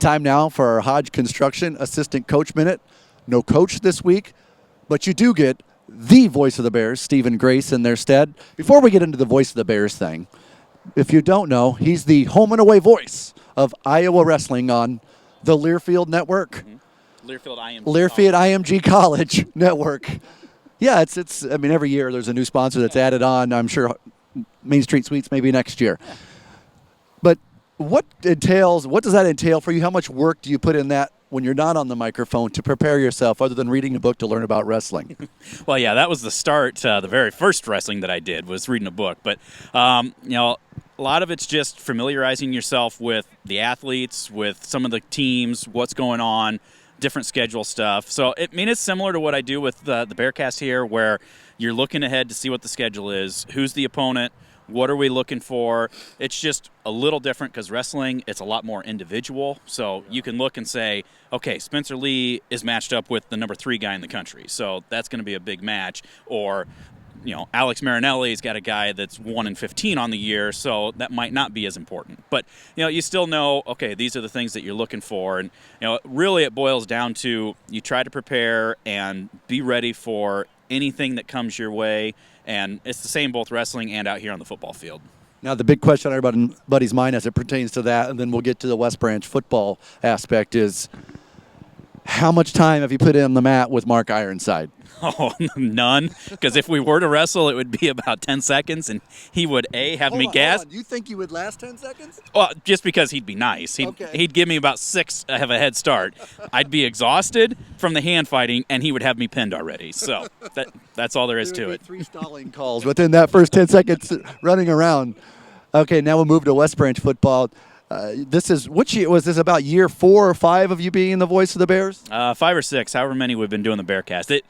Time now for our Hodge Construction Assistant Coach Minute. No coach this week, but you do get the voice of the Bears, Stephen Grace, in their stead. Before we get into the voice of the Bears thing, if you don't know, he's the home and away voice of Iowa Wrestling on the Learfield Network. Mm-hmm. Learfield IMG College Network. Yeah, it's. I mean, every year there's a new sponsor that's added on. I'm sure Main Street Suites maybe next year. Yeah. But what does that entail for you? How much work do you put in that when you're not on the microphone to prepare yourself other than reading a book to learn about wrestling? Well, yeah, that was the start. The very first wrestling that I did was reading a book. But, a lot of it's just familiarizing yourself with the athletes, with some of the teams, what's going on, different schedule stuff. So, it's similar to what I do with the Bearcast here, where you're looking ahead to see what the schedule is, who's the opponent, what are we looking for? It's just a little different because wrestling, it's a lot more individual. So you can look and say, okay, Spencer Lee is matched up with the number 3 guy in the country. So that's going to be a big match. Or, Alex Marinelli's got a guy that's 1-15 on the year, so that might not be as important. But, you still know, okay, these are the things that you're looking for. And, really it boils down to you try to prepare and be ready for anything that comes your way. And it's the same both wrestling and out here on the football field. Now, the big question on everybody's mind as it pertains to that, and then we'll get to the West Branch football aspect, is how much time have you put in on the mat with Mark Ironside? Oh, none. Because if we were to wrestle, it would be about 10 seconds, and he would, have me gas. You think you would last 10 seconds? Well, just because he'd be nice. He'd give me about 6 have a head start. I'd be exhausted from the hand fighting, and he would have me pinned already. So that's all there is to it. 3 stalling calls within that first 10 seconds running around. Okay, now we'll move to West Branch football. Which year was this? About year 4 or 5 of you being the voice of the Bears? 5 or 6, however many we've been doing the Bearcast.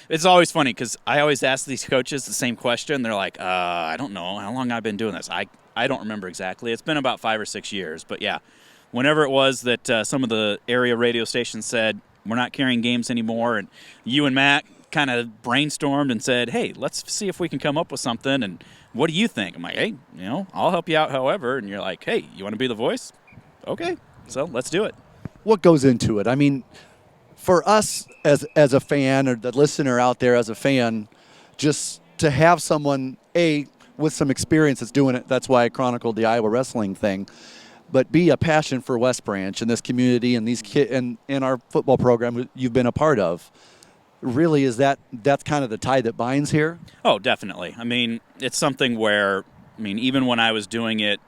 It's always funny because I always ask these coaches the same question. They're like, I don't know how long I've been doing this. I don't remember exactly. It's been about 5 or 6 years. But yeah, whenever it was that some of the area radio stations said we're not carrying games anymore, and you and Matt kind of brainstormed and said, hey, let's see if we can come up with something. And what do you think? I'm like, hey, I'll help you out however. And you're like, hey, you want to be the voice? Okay, so let's do it. What goes into it? I mean, for us as a fan, or the listener out there as a fan, just to have someone, A, with some experience that's doing it, that's why I chronicled the Iowa wrestling thing, but B, a passion for West Branch and this community and these kids and our football program you've been a part of. Really, that's kind of the tie that binds here? Oh, definitely. I mean, it's something where, even when I was doing it,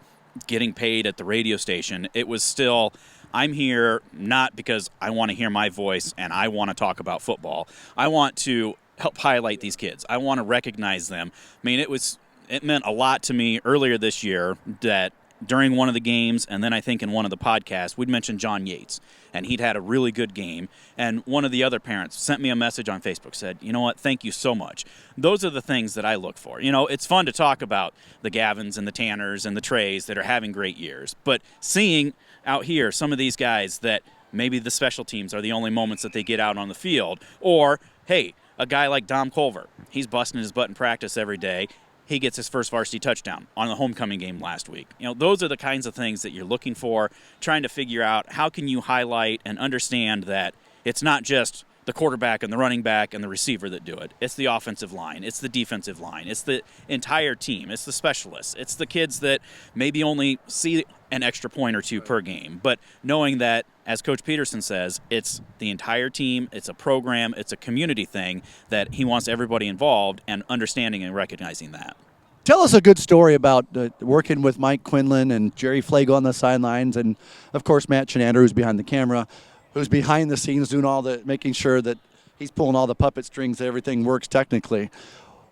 getting paid at the radio station, it was still, I'm here not because I want to hear my voice and I want to talk about football. I want to help highlight these kids. I want to recognize them. It meant a lot to me earlier this year that during one of the games, and then I think in one of the podcasts, we'd mentioned John Yates, and he'd had a really good game. And one of the other parents sent me a message on Facebook, said, you know what, thank you so much. Those are the things that I look for. It's fun to talk about the Gavins and the Tanners and the Treys that are having great years. But seeing out here some of these guys that maybe the special teams are the only moments that they get out on the field, or, hey, a guy like Dom Culver, he's busting his butt in practice every day. He gets his first varsity touchdown on the homecoming game last week. Those are the kinds of things that you're looking for, trying to figure out how can you highlight and understand that it's not just the quarterback and the running back and the receiver that do it. It's the offensive line. It's the defensive line. It's the entire team. It's the specialists. It's the kids that maybe only see an extra point or 2 per game. But knowing that, as Coach Peterson says, it's the entire team, it's a program, it's a community thing that he wants everybody involved, and understanding and recognizing that. Tell us a good story about working with Mike Quinlan and Jerry Flagel on the sidelines, and, of course, Matt Chenander, who's behind the camera, who's behind the scenes doing making sure that he's pulling all the puppet strings, that everything works technically.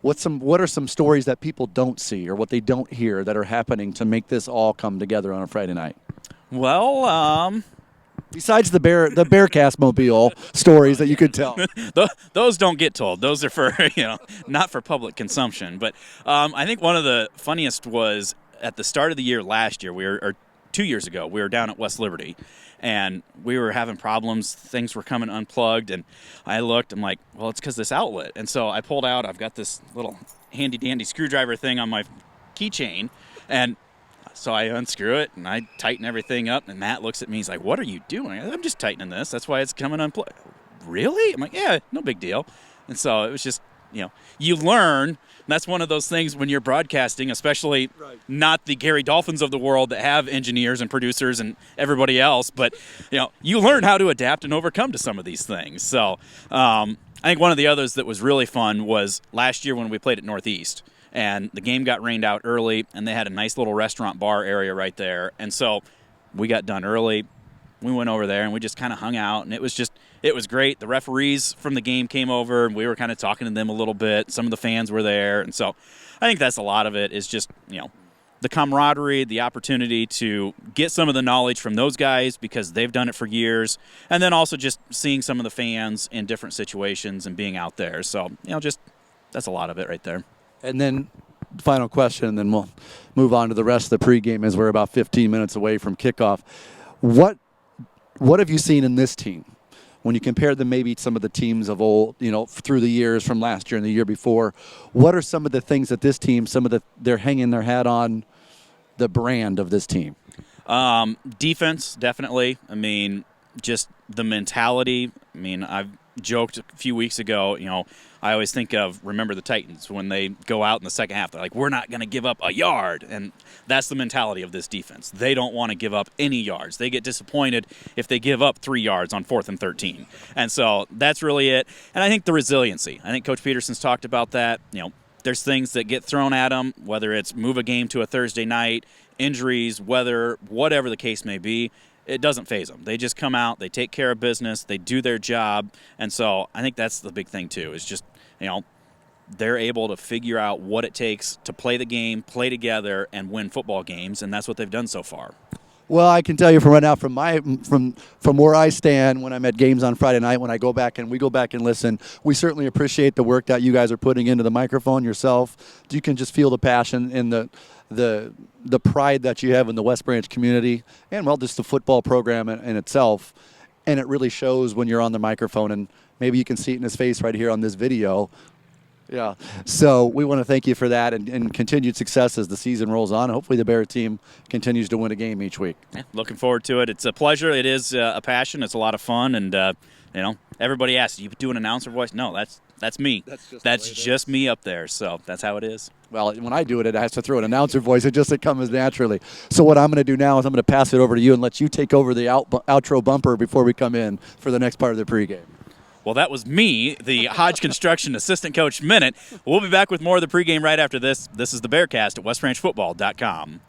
What are some stories that people don't see or what they don't hear that are happening to make this all come together on a Friday night? Well, besides the Bearcast mobile stories that you could tell. Those don't get told. Those are for, not for public consumption. But I think one of the funniest was at the start of the year last year, or 2 years ago, we were down at West Liberty, and we were having problems. Things were coming unplugged, and I looked. I'm like, well, it's because this outlet. And so I pulled out. I've got this little handy-dandy screwdriver thing on my keychain, and So I unscrew it and I tighten everything up, and Matt looks at me. He's like, "What are you doing?" I'm just tightening this. That's why it's coming unplugged. Really? I'm like, "Yeah, no big deal." And so it was just, you learn. That's one of those things when you're broadcasting, especially not the Gary Dolphins of the world that have engineers and producers and everybody else, but you learn how to adapt and overcome to some of these things. So I think one of the others that was really fun was last year when we played at Northeast, and the game got rained out early, and they had a nice little restaurant bar area right there. And so we got done early. We went over there and we just kind of hung out, and it was great. The referees from the game came over, and we were kind of talking to them a little bit. Some of the fans were there, and so I think that's a lot of it is just, the camaraderie, the opportunity to get some of the knowledge from those guys because they've done it for years, and then also just seeing some of the fans in different situations and being out there. So, just that's a lot of it right there. And then final question, and then we'll move on to the rest of the pregame as we're about 15 minutes away from kickoff. What have you seen in this team when you compare them maybe some of the teams of old, through the years from last year and the year before? What are some of the things that this team, they're hanging their hat on the brand of this team? Defense, definitely. I mean, just the mentality. I mean, I've joked a few weeks ago, I always think of, remember the Titans, when they go out in the second half, they're like, we're not going to give up a yard. And that's the mentality of this defense. They don't want to give up any yards. They get disappointed if they give up 3 yards on 4th and 13. And so that's really it. And I think the resiliency. I think Coach Peterson's talked about that. There's things that get thrown at them, whether it's move a game to a Thursday night, injuries, weather, whatever the case may be. It doesn't faze them. They just come out, they take care of business, they do their job. And so I think that's the big thing, too, is just, they're able to figure out what it takes to play the game, play together, and win football games, and that's what they've done so far. Well, I can tell you from right now, from where I stand when I'm at games on Friday night, when we go back and listen, we certainly appreciate the work that you guys are putting into the microphone yourself. You can just feel the passion and the pride that you have in the West Branch community, and just the football program in itself. And it really shows when you're on the microphone, and maybe you can see it in his face right here on this video. Yeah. So we want to thank you for that and continued success as the season rolls on. Hopefully the Bear team continues to win a game each week. Yeah, looking forward to it. It's a pleasure. It is a passion. It's a lot of fun. And, everybody asks, you do an announcer voice? No, that's me. That's just me up there. So that's how it is. Well, when I do it, it has to throw an announcer voice. It comes naturally. So what I'm going to do now is I'm going to pass it over to you and let you take over the outro bumper before we come in for the next part of the pregame. Well, that was me, the Hodge Construction Assistant Coach Minute. We'll be back with more of the pregame right after this. This is the Bearcast at westbranchfootball.com.